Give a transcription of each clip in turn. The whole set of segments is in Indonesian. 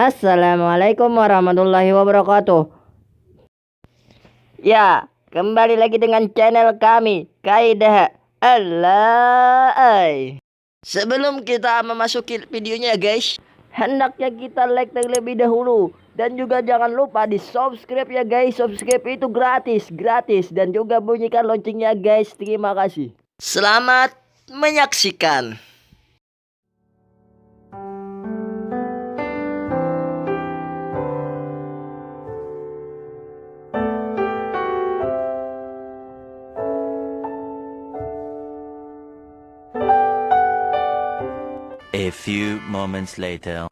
Assalamualaikum warahmatullahi wabarakatuh. Ya, kembali lagi dengan channel kami, Kaidah Allah. Sebelum kita memasuki videonya guys, hendaknya kita like terlebih dahulu. Dan juga jangan lupa di subscribe ya guys. Subscribe itu gratis. Dan juga bunyikan loncengnya guys. Terima kasih. Selamat menyaksikan. A few moments later.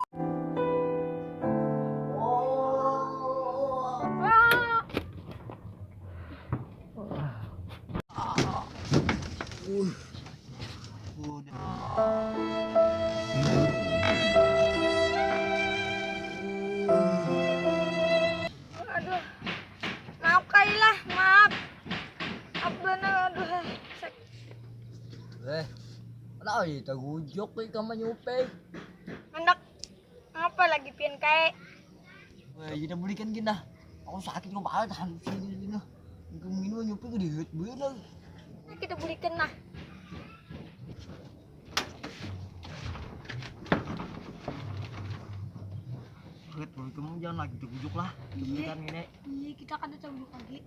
Aduh, maaf Kailah, maaf. Maaf bener, aduh. Kenapa ya tagujok kamu nyupeng? Hendak apa lagi pian kayak? Wah, kita belikan gina. Aku sakit kok banget tahan sini gina. Minum nyupeng dihet bener. Ini kita belikan nah. Kamu jangan lagi tagujok lah. Belikan gini. Iya, kita kan ada beli lagi.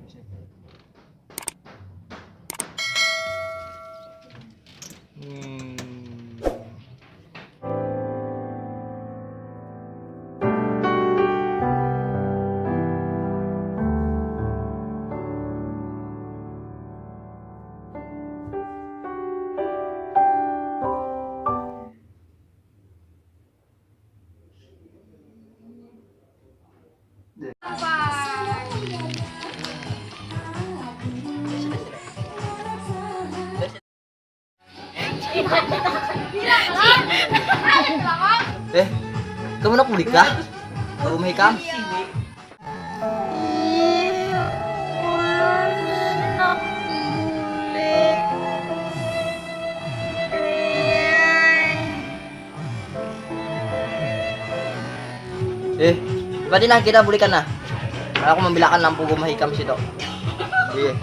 Kamu nak menikah? Belum hikam? Berarti nah kita belikan nah. Aku membilakan lampu rumah hikam situ. Iya.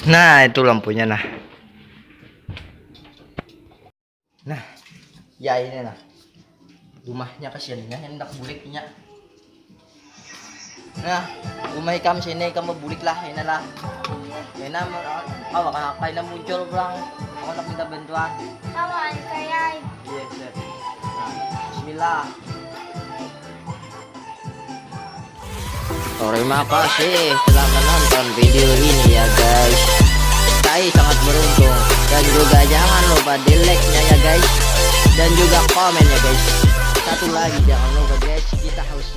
Nah, itu lampunya nah. Nah, ya ini nah. Rumahnya kasihannya hendak buliknya. Nah, rumah hikam sini kamu bulik lah, ini lah. Ini awak kakaknya muncul pulang. Aku nak minta bantuan. Sama kayak. Iya, yes. Nah, bismillah. Terima kasih telah menonton video ini ya guys. Saya sangat beruntung. Dan juga jangan lupa di like-nya ya guys. Dan juga komen ya guys. Satu lagi jangan lupa guys, kita harus